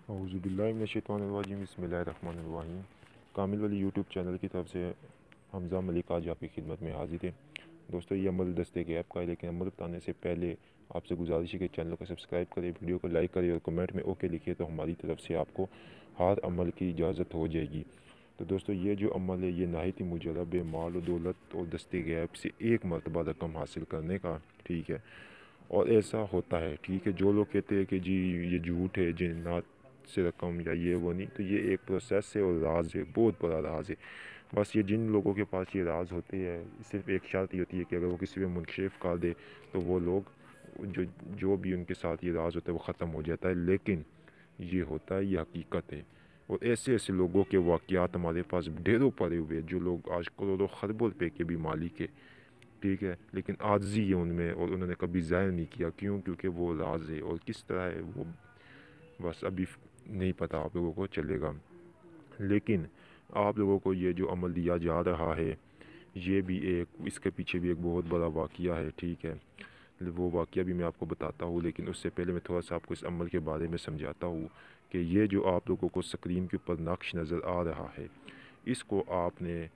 اعوذ باللہ من الشیطان الرجیم، بسم اللہ الرحمن الرحیم۔ کامل ولی یوٹیوب چینل کی طرف سے حمزہ ملک آج آپ کی خدمت میں حاضر ہے۔ دوستو، یہ عمل دستے ایپ کا ہے، لیکن عمل بتانے سے پہلے آپ سے گزارش ہے کہ چینل کو سبسکرائب کریں، ویڈیو کو لائک کریں اور کمنٹ میں اوکے لکھیے، تو ہماری طرف سے آپ کو ہر عمل کی اجازت ہو جائے گی۔ تو دوستو، یہ جو عمل ہے یہ نہایت ہی مجرب ہے، مال و دولت اور دستے ایپ سے ایک مرتبہ رقم حاصل کرنے کا، ٹھیک ہے۔ اور ایسا ہوتا ہے، ٹھیک ہے۔ جو لوگ کہتے ہیں کہ جی یہ جھوٹ ہے، جنات سے رقم یا یہ وہ نہیں، تو یہ ایک پروسیس ہے اور راز ہے، بہت بڑا راز ہے۔ بس یہ جن لوگوں کے پاس یہ راز ہوتے ہیں، صرف ایک شرط یہ ہوتی ہے کہ اگر وہ کسی پہ منکشف کر دے تو وہ لوگ جو بھی ان کے ساتھ یہ راز ہوتا ہے وہ ختم ہو جاتا ہے، لیکن یہ ہوتا ہے، یہ حقیقت ہے۔ اور ایسے ایسے لوگوں کے واقعات ہمارے پاس ڈھیروں پڑے ہوئے ہیں، جو لوگ آج کروڑوں خربوں روپے کے بھی مالک ہے، ٹھیک ہے، لیکن عاجزی ہے ان میں، اور انہوں نے کبھی ظاہر نہیں کیا، کیونکہ وہ راز ہے، اور کس طرح ہے وہ بس ابھی نہیں پتہ آپ لوگوں کو چلے گا۔ لیکن آپ لوگوں کو یہ جو عمل دیا جا رہا ہے، یہ بھی اس کے پیچھے بھی ایک بہت بڑا واقعہ ہے، ٹھیک ہے۔ وہ واقعہ بھی میں آپ کو بتاتا ہوں، لیکن اس سے پہلے میں تھوڑا سا آپ کو اس عمل کے بارے میں سمجھاتا ہوں کہ یہ جو آپ لوگوں کو اسکرین کے اوپر نقش نظر آ رہا ہے، اس کو آپ نے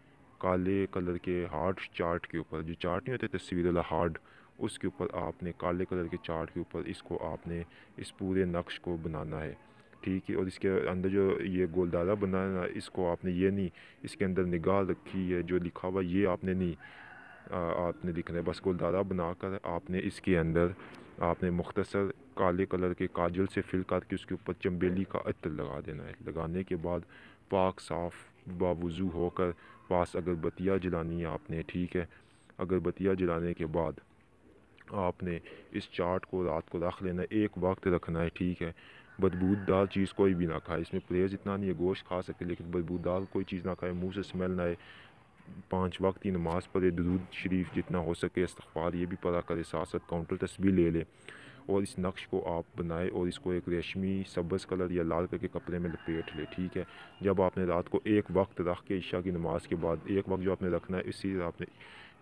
کالے کلر کے ہارڈ چارٹ کے اوپر، جو چارٹ نہیں ہوتے تصویر والا ہارڈ، اس کے اوپر آپ نے کالے کلر کے چارٹ کے اوپر اس کو آپ نے اس پورے نقش کو بنانا ہے، ٹھیک ہے۔ اور اس کے اندر جو یہ گولدارہ بنانا، اس کو آپ نے یہ نہیں، اس کے اندر نگاہ رکھی ہے، جو لکھا ہوا یہ آپ نے نہیں آپ نے لکھنا ہے، بس گولدارہ بنا کر آپ نے اس کے اندر آپ نے مختصر کالے کلر کے کاجل سے فل کر کے اس کے اوپر چنبیلی کا عطر لگا دینا ہے۔ لگانے کے بعد پاک صاف باوضو ہو کر پاس اگربتیاں جلانی ہے آپ نے، ٹھیک ہے۔ اگربتیاں جلانے کے بعد آپ نے اس چارٹ کو رات کو رکھ لینا، ایک وقت رکھنا ہے، ٹھیک ہے۔ بدبودار چیز کوئی بھی نہ کھائے، اس میں پرہیز اتنا نہیں ہے، گوشت کھا سکتے لیکن بدبودار کوئی چیز نہ کھائے، منہ سے اسمیل نہ آئے، 5 وقت کی نماز پڑھے، درود شریف جتنا ہو سکے، استغفار یہ بھی پڑھا کرے، ساتھ ساتھ کاؤنٹر تسبیح لے لے، اور اس نقش کو آپ بنائے اور اس کو ایک ریشمی سبز کلر یا لال کلر کے کپڑے میں لپیٹ لے، ٹھیک ہے۔ جب آپ نے رات کو ایک وقت رکھ کے عشاء کی نماز کے بعد ایک وقت جو آپ نے رکھنا ہے، اسی آپ نے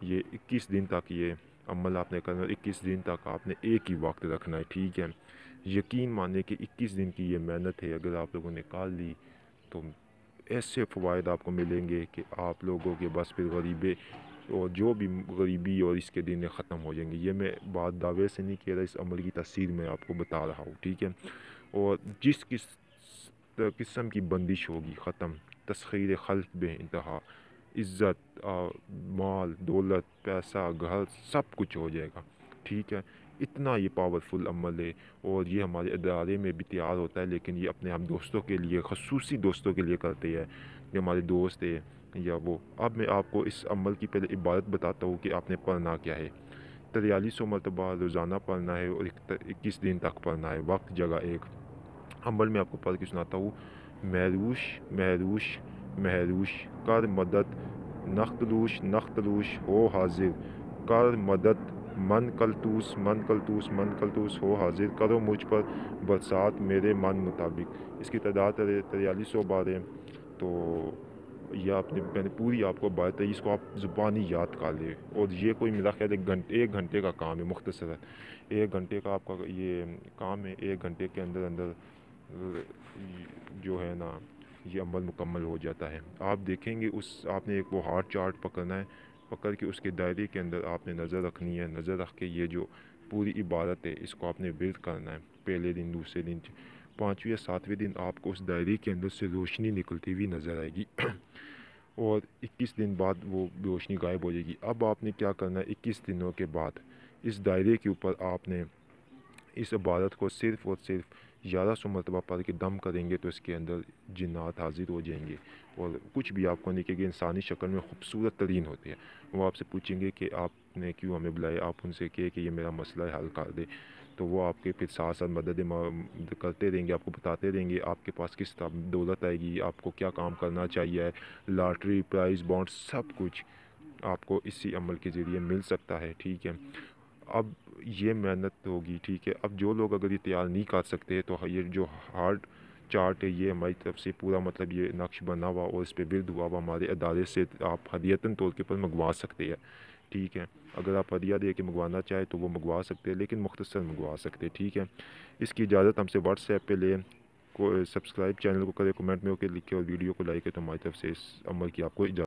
یہ 21 دن تک یہ عمل آپ نے کرنا ہے، 21 دن تک آپ نے ایک ہی وقت رکھنا ہے، ٹھیک ہے۔ یقین مانے کہ 21 دن کی یہ محنت ہے، اگر آپ لوگوں نے نکال لی تو ایسے فوائد آپ کو ملیں گے کہ آپ لوگوں کے بس پھر غریبے اور جو بھی غریبی اور اس کے دن ختم ہو جائیں گے۔ یہ میں بات دعوے سے نہیں کہہ رہا، اس عمل کی تفصیل میں آپ کو بتا رہا ہوں، ٹھیک ہے۔ اور جس قسم کی بندش ہوگی ختم، تسخیر خلق بے انتہا، عزت، مال دولت، پیسہ، گھر، سب کچھ ہو جائے گا، ٹھیک ہے۔ اتنا یہ پاورفل عمل ہے، اور یہ ہمارے ادارے میں بھی تیار ہوتا ہے، لیکن یہ اپنے ہم دوستوں کے لیے، خصوصی دوستوں کے لیے کرتے ہیں، جو ہمارے دوست ہیں یا وہ۔ اب میں آپ کو اس عمل کی پہلے عبادت بتاتا ہوں کہ آپ نے پڑھنا کیا ہے۔ 4300 مرتبہ روزانہ پڑھنا ہے اور 21 دن تک پڑھنا ہے، وقت جگہ ایک۔ عمل میں آپ کو پڑھ کے سناتا ہوں۔ محروش محروش محروش کر مدد، نختلوش نختلوش ہو حاضر کر مدد، من کلتوس من کلتوس من کلتوس ہو حاضر کرو مجھ پر برسات میرے من مطابق۔ اس کی تعداد 4300 بار ہے، تو یہ میں نے پوری آپ کو بات ہے، اس کو آپ زبانی یاد کر لیں، اور یہ کوئی میرا خیال ایک گھنٹے کا کام ہے، مختصر ہے، 1 گھنٹے کا آپ کا یہ کام ہے، 1 گھنٹے کے اندر اندر جو ہے نا یہ عمل مکمل ہو جاتا ہے۔ آپ دیکھیں گے آپ نے ایک وہ ہارڈ چارٹ پکڑنا ہے، پکڑ کے اس کے دائرے کے اندر آپ نے نظر رکھنی ہے، نظر رکھ کے یہ جو پوری عبادت ہے اس کو آپ نے ورد کرنا ہے، پہلے دن، دوسرے دن، 5ویں یا 7ویں دن آپ کو اس دائرے کے اندر سے روشنی نکلتی ہوئی نظر آئے گی اور 21 دن بعد وہ روشنی غائب ہو جائے گی۔ اب آپ نے کیا کرنا ہے، 21 دنوں کے بعد اس دائرے کے اوپر آپ نے اس عبادت کو صرف اور صرف 1100 مرتبہ پڑھ کے دم کریں گے، تو اس کے اندر جنات حاضر ہو جائیں گے، اور کچھ بھی آپ کو نہیں کہیں گے، انسانی شکل میں خوبصورت ترین ہوتے ہیں۔ وہ آپ سے پوچھیں گے کہ آپ نے کیوں ہمیں بلایا، آپ ان سے کہے کہ یہ میرا مسئلہ ہے، حل کر دے، تو وہ آپ کے پھر ساتھ ساتھ مدد کرتے رہیں گے، آپ کو بتاتے رہیں گے آپ کے پاس کس طرح دولت آئے گی، آپ کو کیا کام کرنا چاہیے، لاٹری، پرائز، بانڈ، سب کچھ آپ کو اسی عمل کے ذریعے مل سکتا ہے، ٹھیک ہے۔ اب یہ محنت ہوگی، ٹھیک ہے۔ اب جو لوگ اگر یہ تیار نہیں کر سکتے تو یہ جو ہارڈ چارٹ ہے یہ ہماری طرف سے پورا مطلب یہ نقش بنا ہوا اور اس پہ ورد ہوا ہوا ہمارے ادارے سے آپ ہدیتاً طور کے پر منگوا سکتے ہیں، ٹھیک ہے۔ اگر آپ ہدیہ دے کے منگوانا چاہیں تو وہ منگوا سکتے ہیں، لیکن مختصر منگوا سکتے ہیں، ٹھیک ہے۔ اس کی اجازت ہم سے واٹس ایپ پہ لیں، کو سبسکرائب چینل کو کرے، کمنٹ میں ہو کے لکھے اور ویڈیو کو لائک ہے تو ہماری طرف سے اس عمل کی آپ کو اجازت